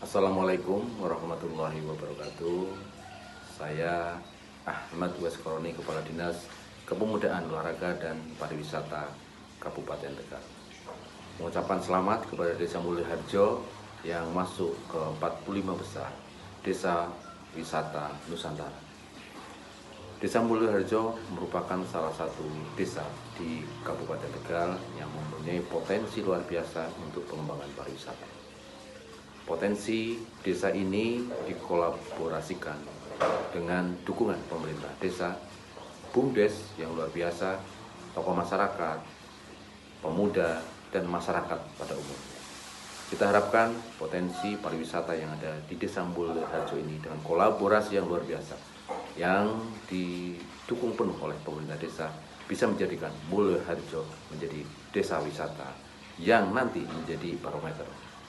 Assalamualaikum warahmatullahi wabarakatuh. Saya Ahmad Waskoroni, Kepala Dinas Kepemudaan, Olahraga dan Pariwisata Kabupaten Tegal. Mengucapkan selamat kepada Desa Mulyoharjo yang masuk ke 45 besar Desa Wisata Nusantara. Desa Mulyoharjo merupakan salah satu desa di Kabupaten Tegal yang mempunyai potensi luar biasa untuk pengembangan pariwisata. Potensi desa ini dikolaborasikan dengan dukungan pemerintah desa, BUMDes yang luar biasa, tokoh masyarakat, pemuda, dan masyarakat pada umumnya. Kita harapkan potensi pariwisata yang ada di Desa Mulyoharjo ini dengan kolaborasi yang luar biasa, yang didukung penuh oleh pemerintah desa, bisa menjadikan Mulyoharjo menjadi desa wisata yang nanti menjadi barometer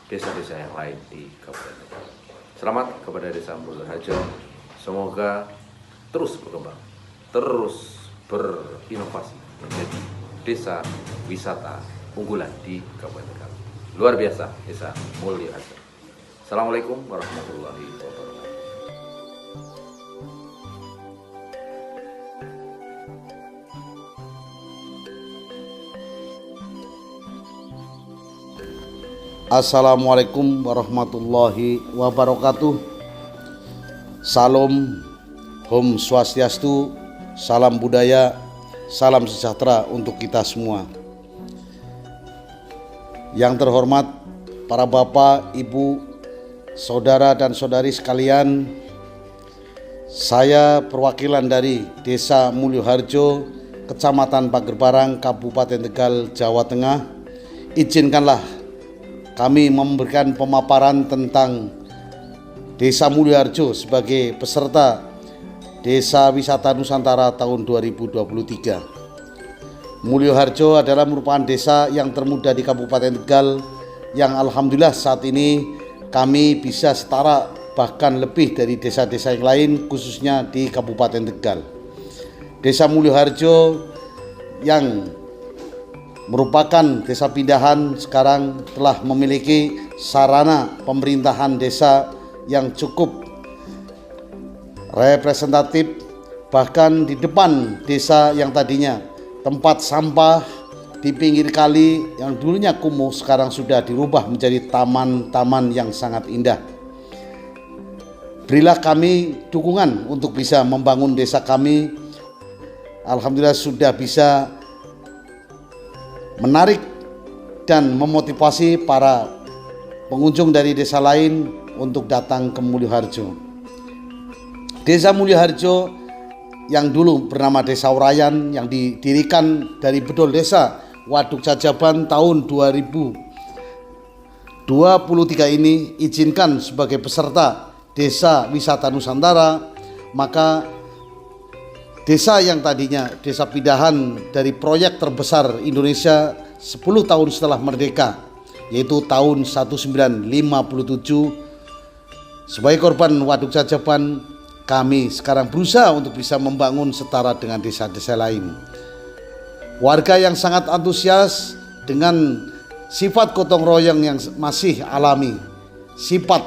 desa-desa yang lain di Kabupaten Tegal. Selamat kepada Desa Mulyoharjo, semoga terus berkembang, terus berinovasi menjadi desa wisata unggulan di Kabupaten Tegal. Luar biasa Desa Mulyoharjo. Assalamualaikum warahmatullahi wabarakatuh. Assalamualaikum warahmatullahi wabarakatuh. Salam, Om Swastiastu, salam budaya, salam sejahtera untuk kita semua. Yang terhormat para bapak, ibu, saudara dan saudari sekalian, saya perwakilan dari Desa Mulyoharjo, Kecamatan Pagerbarang, Kabupaten Tegal, Jawa Tengah. Izinkanlah kami memberikan pemaparan tentang Desa Mulyoharjo sebagai peserta Desa Wisata Nusantara tahun 2023. Mulyoharjo adalah merupakan desa yang termuda di Kabupaten Tegal yang alhamdulillah saat ini kami bisa setara bahkan lebih dari desa-desa yang lain khususnya di Kabupaten Tegal. Desa Mulyoharjo yang merupakan desa pindahan sekarang telah memiliki sarana pemerintahan desa yang cukup representatif, bahkan di depan desa yang tadinya tempat sampah di pinggir kali yang dulunya kumuh sekarang sudah dirubah menjadi taman-taman yang sangat indah. Berilah kami dukungan untuk bisa membangun desa kami. Alhamdulillah sudah bisa menarik dan memotivasi para pengunjung dari desa lain untuk datang ke Mulyoharjo. Desa Mulyoharjo yang dulu bernama Desa Urayan yang didirikan dari bedol desa Waduk Cajaban tahun 2023 ini izinkan sebagai peserta Desa Wisata Nusantara, maka desa yang tadinya desa pindahan dari proyek terbesar Indonesia 10 tahun setelah merdeka, yaitu tahun 1957, sebagai korban Waduk Cajaban, kami sekarang berusaha untuk bisa membangun setara dengan desa-desa lain. Warga yang sangat antusias dengan sifat gotong royong yang masih alami, sifat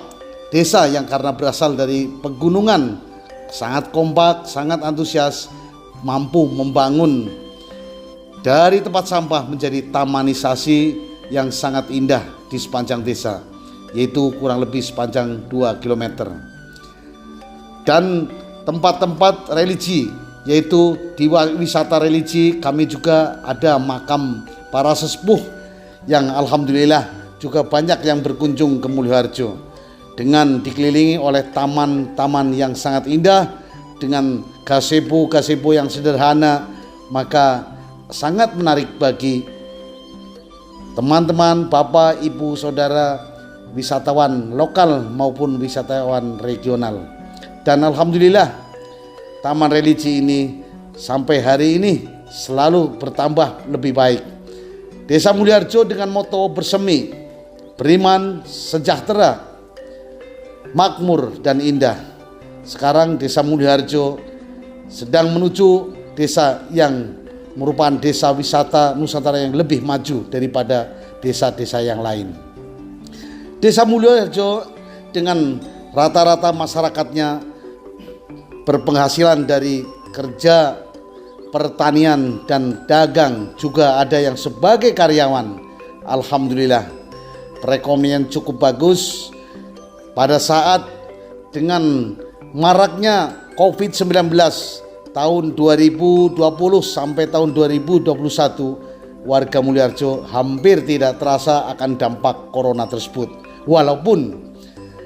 desa yang karena berasal dari pegunungan sangat kompak, sangat antusias, mampu membangun dari tempat sampah menjadi tamanisasi yang sangat indah di sepanjang desa, yaitu kurang lebih sepanjang 2 km. Dan tempat-tempat religi, yaitu di wisata religi kami juga ada makam para sesepuh yang alhamdulillah juga banyak yang berkunjung ke Mulyoharjo. Dengan dikelilingi oleh taman-taman yang sangat indah, dengan gazebo yang sederhana, maka sangat menarik bagi teman-teman, bapak, ibu, saudara, wisatawan lokal maupun wisatawan regional. Dan alhamdulillah taman religi ini sampai hari ini selalu bertambah lebih baik. Desa Mulyoharjo dengan moto bersemi, beriman, sejahtera, makmur dan indah. Sekarang Desa Mulyoharjo sedang menuju desa yang merupakan desa wisata Nusantara yang lebih maju daripada desa-desa yang lain. Desa Mulyoharjo dengan rata-rata masyarakatnya berpenghasilan dari kerja pertanian dan dagang, juga ada yang sebagai karyawan. Alhamdulillah, perekonomian cukup bagus pada saat dengan maraknya COVID-19 tahun 2020 sampai tahun 2021. Warga Mulyoharjo hampir tidak terasa akan dampak corona tersebut, walaupun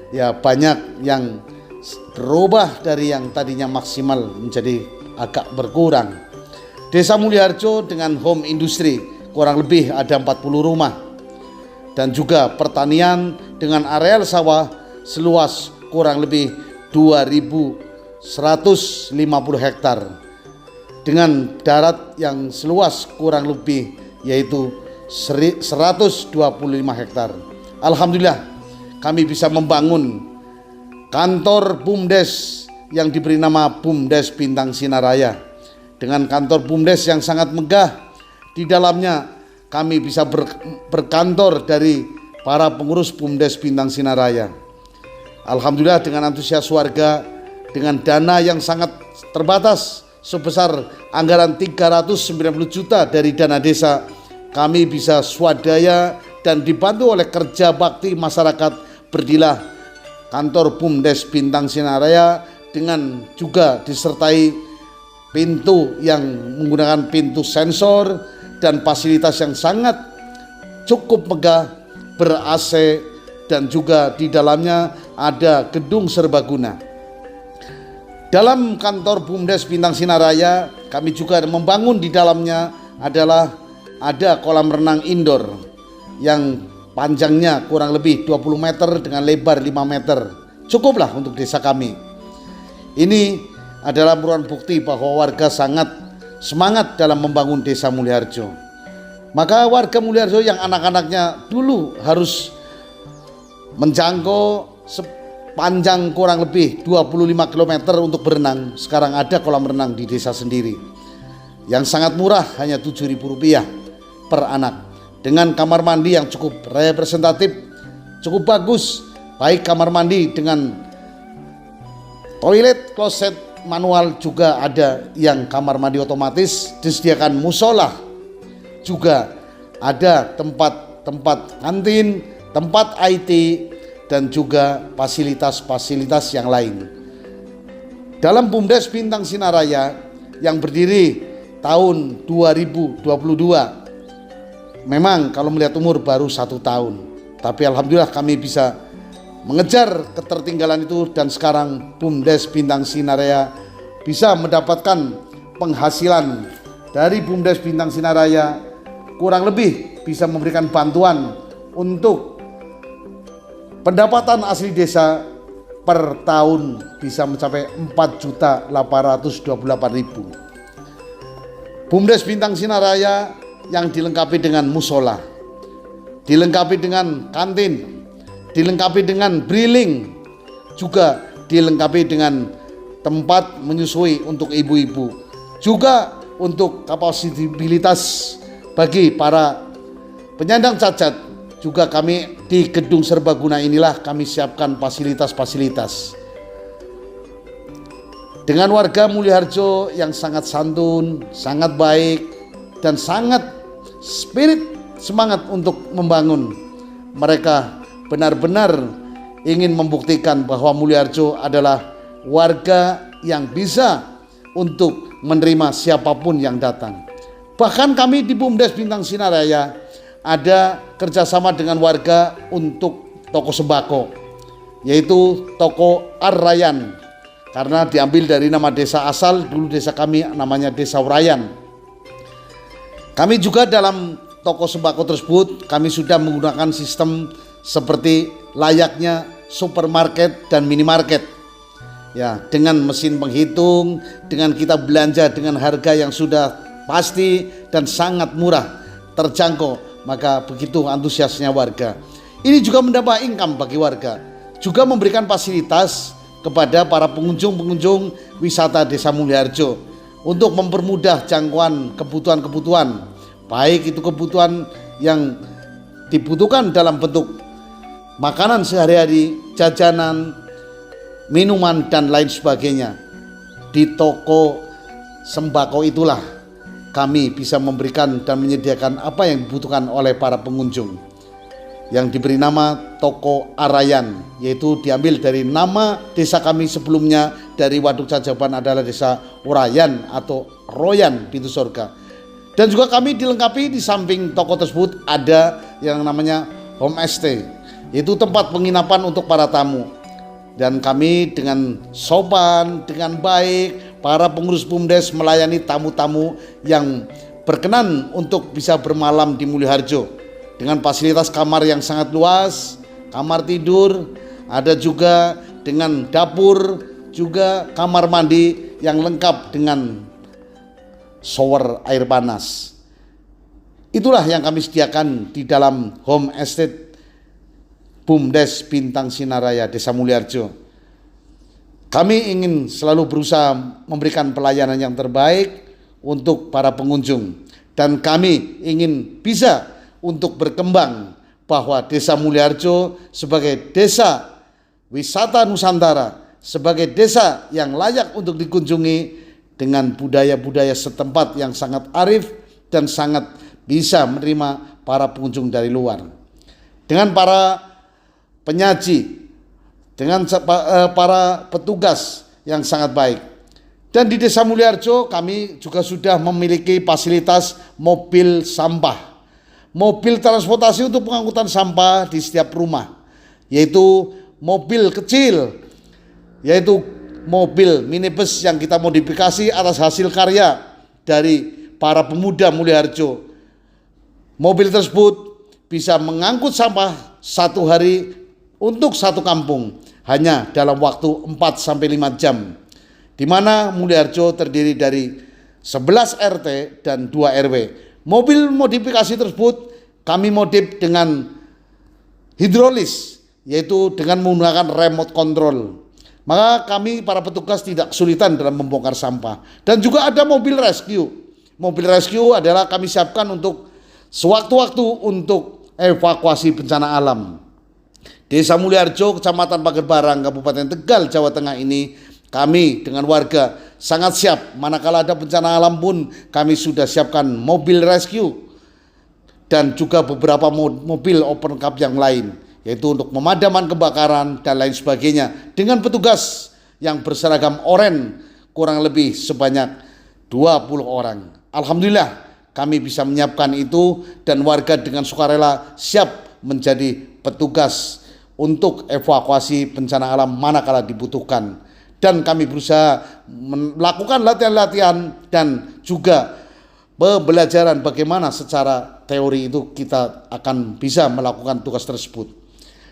ya banyak yang berubah dari yang tadinya maksimal menjadi agak berkurang. Desa Mulyoharjo dengan home industri kurang lebih ada 40 rumah, dan juga pertanian dengan areal sawah seluas kurang lebih 2.150 hektar, dengan darat yang seluas kurang lebih yaitu 125 hektar. Alhamdulillah, kami bisa membangun kantor BUMDes yang diberi nama BUMDes Bintang Sinaraya. Dengan kantor BUMDes yang sangat megah, di dalamnya kami bisa berkantor dari para pengurus BUMDes Bintang Sinaraya. Alhamdulillah, dengan antusias warga, dengan dana yang sangat terbatas sebesar anggaran 390 juta dari dana desa, kami bisa swadaya dan dibantu oleh kerja bakti masyarakat, berdirilah kantor BUMDes Bintang Sinaraya dengan juga disertai pintu yang menggunakan pintu sensor dan fasilitas yang sangat cukup megah, ber-AC, dan juga di dalamnya ada gedung serbaguna. Dalam kantor BUMDes Bintang Sinaraya, kami juga membangun di dalamnya adalah ada kolam renang indoor yang panjangnya kurang lebih 20 meter dengan lebar 5 meter. Cukuplah untuk desa kami. Ini adalah merupakan bukti bahwa warga sangat semangat dalam membangun desa Mulyoharjo. Maka warga Mulyoharjo yang anak-anaknya dulu harus menjangkau sepanjang kurang lebih 25 km untuk berenang, sekarang ada kolam renang di desa sendiri yang sangat murah, hanya Rp7.000 per anak, dengan kamar mandi yang cukup representatif, cukup bagus, baik kamar mandi dengan toilet, kloset manual, juga ada yang kamar mandi otomatis, disediakan musola, juga ada tempat kantin, tempat IT, dan juga fasilitas-fasilitas yang lain. Dalam BUMDes Bintang Sinaraya yang berdiri tahun 2022, memang kalau melihat umur baru 1 tahun, tapi alhamdulillah kami bisa mengejar ketertinggalan itu, dan sekarang BUMDes Bintang Sinaraya bisa mendapatkan penghasilan dari BUMDes Bintang Sinaraya kurang lebih bisa memberikan bantuan untuk pendapatan asli desa per tahun bisa mencapai 4.828.000. BUMDes Bintang Sinaraya yang dilengkapi dengan musola, dilengkapi dengan kantin, dilengkapi dengan briling, juga dilengkapi dengan tempat menyusui untuk ibu-ibu, juga untuk kapasitas bagi para penyandang cacat. Juga kami di gedung serbaguna inilah kami siapkan fasilitas-fasilitas. Dengan warga Mulyoharjo yang sangat santun, sangat baik, dan sangat spirit semangat untuk membangun, mereka benar-benar ingin membuktikan bahwa Mulyoharjo adalah warga yang bisa untuk menerima siapapun yang datang. Bahkan kami di BUMDes Bintang Sinaraya ada kerjasama dengan warga untuk toko sembako, yaitu toko Ar-Rayan, karena diambil dari nama desa asal, dulu desa kami namanya Desa Urayan. Kami juga dalam toko sembako tersebut kami sudah menggunakan sistem seperti layaknya supermarket dan minimarket, ya, dengan mesin penghitung, dengan kita belanja dengan harga yang sudah pasti dan sangat murah, terjangkau. Maka begitu antusiasnya warga. Ini juga menambah income bagi warga, juga memberikan fasilitas kepada para pengunjung wisata Desa Mulyoharjo untuk mempermudah jangkauan kebutuhan-kebutuhan, baik itu kebutuhan yang dibutuhkan dalam bentuk makanan sehari-hari, jajanan, minuman dan lain sebagainya. Di toko sembako itulah kami bisa memberikan dan menyediakan apa yang dibutuhkan oleh para pengunjung, yang diberi nama Toko Arayan, yaitu diambil dari nama desa kami sebelumnya dari Waduk Cajaban adalah Desa Urayan atau Royan Pintu Surga. Dan juga kami dilengkapi di samping toko tersebut ada yang namanya homestay, yaitu tempat penginapan untuk para tamu. Dan kami dengan sopan, dengan baik, para pengurus BUMDes melayani tamu-tamu yang berkenan untuk bisa bermalam di Mulyoharjo dengan fasilitas kamar yang sangat luas, kamar tidur, ada juga dengan dapur, juga kamar mandi yang lengkap dengan shower air panas. Itulah yang kami sediakan di dalam home estate BUMDes Bintang Sinaraya Desa Mulyoharjo. Kami ingin selalu berusaha memberikan pelayanan yang terbaik untuk para pengunjung, dan kami ingin bisa untuk berkembang bahwa Desa Mulyoharjo sebagai desa wisata Nusantara, sebagai desa yang layak untuk dikunjungi dengan budaya-budaya setempat yang sangat arif dan sangat bisa menerima para pengunjung dari luar. Dengan para penyaji, dengan para petugas yang sangat baik. Dan di Desa Mulyoharjo kami juga sudah memiliki fasilitas mobil sampah, mobil transportasi untuk pengangkutan sampah di setiap rumah, yaitu mobil kecil, yaitu mobil minibus yang kita modifikasi atas hasil karya dari para pemuda Mulyoharjo. Mobil tersebut bisa mengangkut sampah satu hari untuk satu kampung hanya dalam waktu 4-5 jam, di mana Mulyoharjo terdiri dari 11 RT dan 2 RW. Mobil modifikasi tersebut kami modif dengan hidrolis, yaitu dengan menggunakan remote control. Maka kami para petugas tidak kesulitan dalam membongkar sampah. Dan juga ada mobil rescue. Mobil rescue adalah kami siapkan untuk sewaktu-waktu untuk evakuasi bencana alam. Desa Mulyoharjo, Kecamatan Pagerbarang, Kabupaten Tegal, Jawa Tengah ini, kami dengan warga sangat siap. Manakala ada bencana alam pun kami sudah siapkan mobil rescue dan juga beberapa mobil open cup yang lain, yaitu untuk pemadaman kebakaran dan lain sebagainya, dengan petugas yang berseragam oranye kurang lebih sebanyak 20 orang. Alhamdulillah kami bisa menyiapkan itu, dan warga dengan sukarela siap menjadi petugas untuk evakuasi bencana alam manakala dibutuhkan. Dan kami berusaha melakukan latihan-latihan dan juga pembelajaran bagaimana secara teori itu kita akan bisa melakukan tugas tersebut.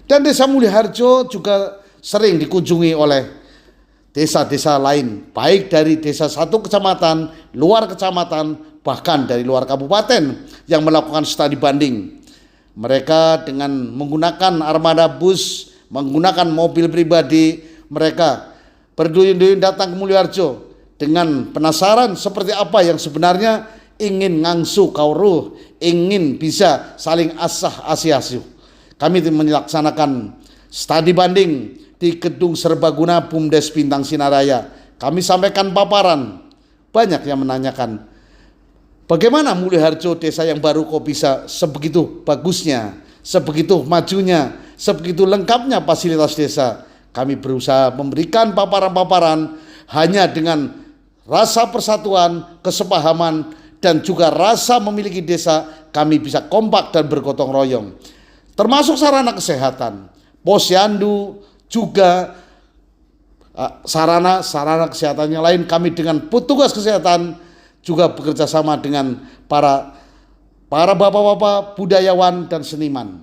Dan Desa Mulyoharjo juga sering dikunjungi oleh desa-desa lain, baik dari desa satu kecamatan, luar kecamatan, bahkan dari luar kabupaten yang melakukan studi banding. Mereka dengan menggunakan armada bus, menggunakan mobil pribadi, mereka berduyun-duyun datang ke Mulyoharjo dengan penasaran seperti apa yang sebenarnya, ingin ngangsu kauruh, ingin bisa saling asah-asiasuh. Kami melaksanakan studi banding di Gedung Serbaguna BUMDes Bintang Sinaraya. Kami sampaikan paparan, banyak yang menanyakan, bagaimana Mulyoharjo, desa yang baru kok bisa sebegitu bagusnya, sebegitu majunya, sebegitu lengkapnya fasilitas desa. Kami berusaha memberikan paparan-paparan hanya dengan rasa persatuan, kesepahaman, dan juga rasa memiliki desa, kami bisa kompak dan bergotong royong. Termasuk sarana kesehatan, posyandu, juga sarana kesehatan yang lain, kami dengan petugas kesehatan juga bekerja sama dengan para bapak-bapak budayawan dan seniman.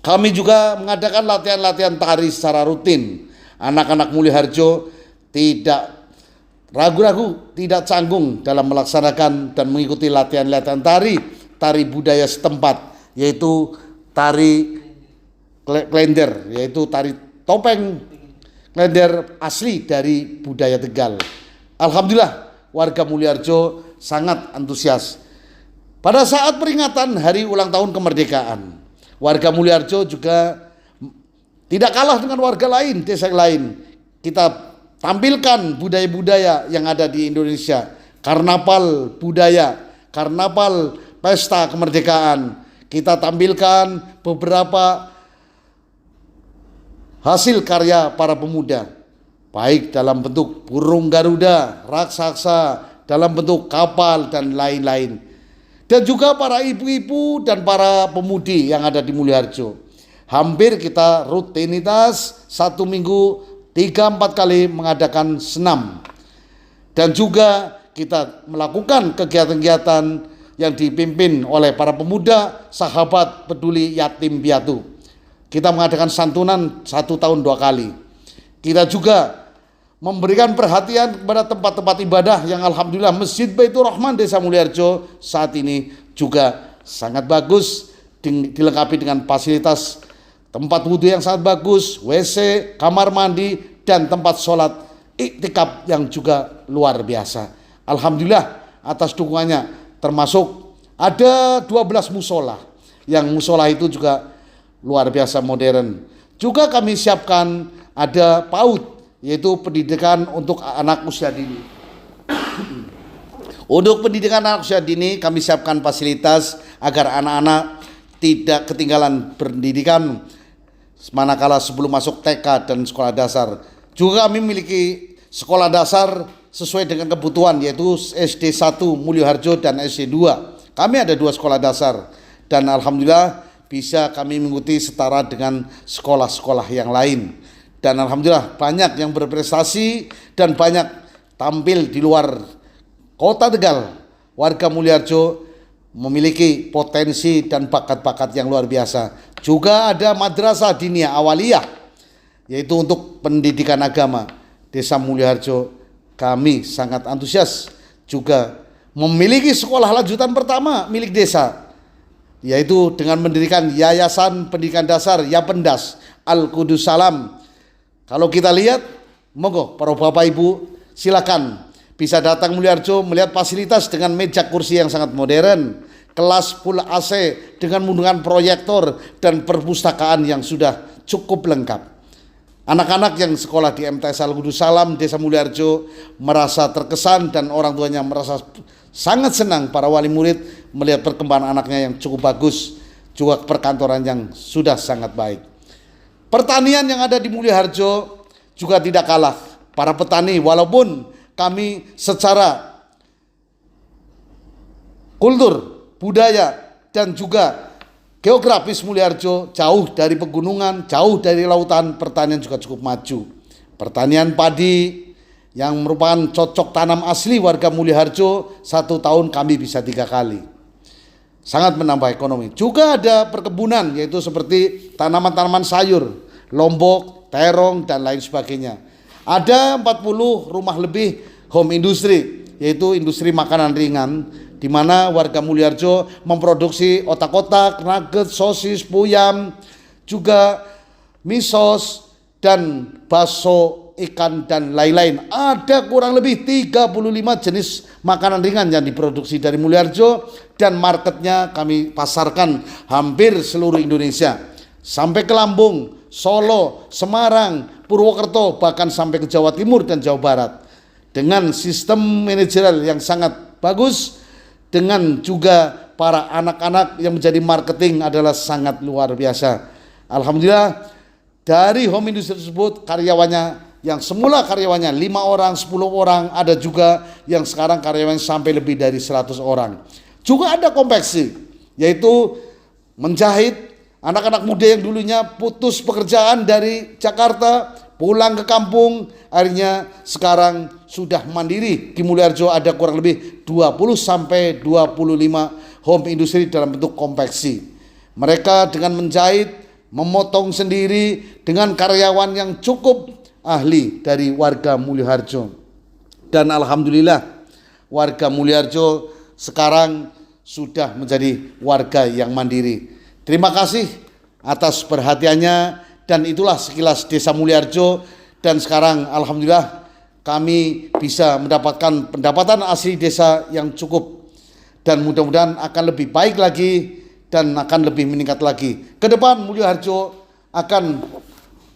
Kami juga mengadakan latihan-latihan tari secara rutin. Anak-anak Mulyoharjo tidak ragu-ragu, tidak canggung dalam melaksanakan dan mengikuti latihan-latihan tari budaya setempat, yaitu tari klender, yaitu tari topeng klender asli dari budaya Tegal. Alhamdulillah warga Mulyoharjo sangat antusias. Pada saat peringatan hari ulang tahun kemerdekaan, warga Mulyoharjo juga Tidak kalah dengan warga lain, desa yang lain. Kita tampilkan budaya-budaya yang ada di Indonesia. Karnaval budaya, karnaval pesta kemerdekaan. Kita tampilkan beberapa hasil karya para pemuda. Baik dalam bentuk burung Garuda, raksasa, dalam bentuk kapal dan lain-lain. Dan juga para ibu-ibu dan para pemudi yang ada di Mulyoharjo. Hampir kita rutinitas 1 minggu 3-4 kali mengadakan senam. Dan juga kita melakukan kegiatan-kegiatan yang dipimpin oleh para pemuda sahabat peduli yatim piatu. Kita mengadakan santunan 1 tahun 2 kali. Kita juga memberikan perhatian kepada tempat-tempat ibadah yang alhamdulillah Masjid Baitur Rahman Desa Mulyoharjo saat ini juga sangat bagus, dilengkapi dengan fasilitas tempat wudhu yang sangat bagus, WC, kamar mandi, dan tempat sholat iktikaf yang juga luar biasa. Alhamdulillah atas dukungannya, termasuk ada 12 musola, yang musola itu juga luar biasa modern. Juga kami siapkan ada PAUD, yaitu pendidikan untuk anak usia dini. Untuk pendidikan anak usia dini kami siapkan fasilitas agar anak-anak tidak ketinggalan pendidikan manakala sebelum masuk TK dan sekolah dasar. Juga kami memiliki sekolah dasar sesuai dengan kebutuhan, yaitu SD 1 Mulyoharjo dan SD 2. Kami ada 2 sekolah dasar dan alhamdulillah bisa kami mengikuti setara dengan sekolah-sekolah yang lain. Dan alhamdulillah banyak yang berprestasi dan banyak tampil di luar kota Tegal. Warga Mulyoharjo memiliki potensi dan bakat-bakat yang luar biasa. Juga ada madrasah diniyah awaliyah, yaitu untuk pendidikan agama. Desa Mulyoharjo kami sangat antusias juga memiliki sekolah lanjutan pertama milik desa, yaitu dengan mendirikan Yayasan Pendidikan Dasar Yapendas Al-Qudus Salam. Kalau kita lihat, monggo para bapak ibu silakan bisa datang Mulyoharjo melihat fasilitas dengan meja kursi yang sangat modern, kelas full AC dengan menggunakan proyektor dan perpustakaan yang sudah cukup lengkap. Anak-anak yang sekolah di MTS Al-Qudus Salam Desa Mulyoharjo merasa terkesan dan orang tuanya merasa sangat senang, para wali murid melihat perkembangan anaknya yang cukup bagus, juga perkantoran yang sudah sangat baik. Pertanian yang ada di Mulyoharjo juga tidak kalah. Para petani, walaupun kami secara kultur, budaya, dan juga geografis Mulyoharjo jauh dari pegunungan, jauh dari lautan, pertanian juga cukup maju. Pertanian padi yang merupakan cocok tanam asli warga Mulyoharjo, 1 tahun kami bisa 3 kali. Sangat menambah ekonomi. Juga ada perkebunan, yaitu seperti tanaman-tanaman sayur, lombok, terong, dan lain sebagainya. Ada 40 rumah lebih home industry, yaitu industri makanan ringan, di mana warga Mulyoharjo memproduksi otak-otak, nugget, sosis, puyam, juga misos, dan bakso ikan, dan lain-lain. Ada kurang lebih 35 jenis makanan ringan yang diproduksi dari Mulyoharjo, dan marketnya kami pasarkan hampir seluruh Indonesia, sampai ke Lampung, Solo, Semarang, Purwokerto, bahkan sampai ke Jawa Timur dan Jawa Barat. Dengan sistem manajerial yang sangat bagus, dengan juga para anak-anak yang menjadi marketing adalah sangat luar biasa. Alhamdulillah dari home industry tersebut karyawannya yang semula karyawannya 5 orang, 10 orang, ada juga yang sekarang karyawannya sampai lebih dari 100 orang. Juga ada konveksi, yaitu menjahit. Anak-anak muda yang dulunya putus pekerjaan dari Jakarta, pulang ke kampung, akhirnya sekarang sudah mandiri. Di Mulyoharjo ada kurang lebih 20 sampai 25 home industry dalam bentuk konveksi. Mereka dengan menjahit, memotong sendiri dengan karyawan yang cukup ahli dari warga Mulyoharjo. Dan alhamdulillah warga Mulyoharjo sekarang sudah menjadi warga yang mandiri. Terima kasih atas perhatiannya, dan itulah sekilas Desa Mulyoharjo. Dan sekarang alhamdulillah kami bisa mendapatkan pendapatan asli desa yang cukup, dan mudah-mudahan akan lebih baik lagi dan akan lebih meningkat lagi. Ke depan Mulyoharjo akan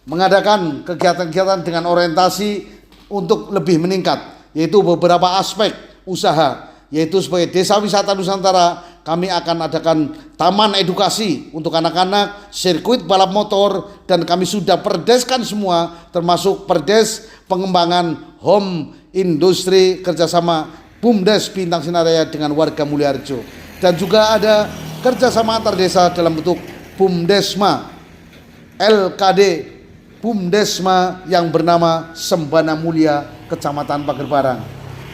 mengadakan kegiatan-kegiatan dengan orientasi untuk lebih meningkat, yaitu beberapa aspek usaha, yaitu sebagai Desa Wisata Nusantara kami akan adakan taman edukasi untuk anak-anak, sirkuit balap motor, dan kami sudah perdeskan semua, termasuk perdes pengembangan home industri kerjasama BUMDes Bintang Sinaraya dengan warga Mulyoharjo, dan juga ada kerjasama antar desa dalam bentuk BUMDesma LKD BUMDesma yang bernama Sembana Mulia Kecamatan Pagerparang.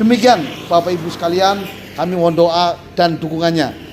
Demikian Bapak Ibu sekalian, kami mohon doa dan dukungannya.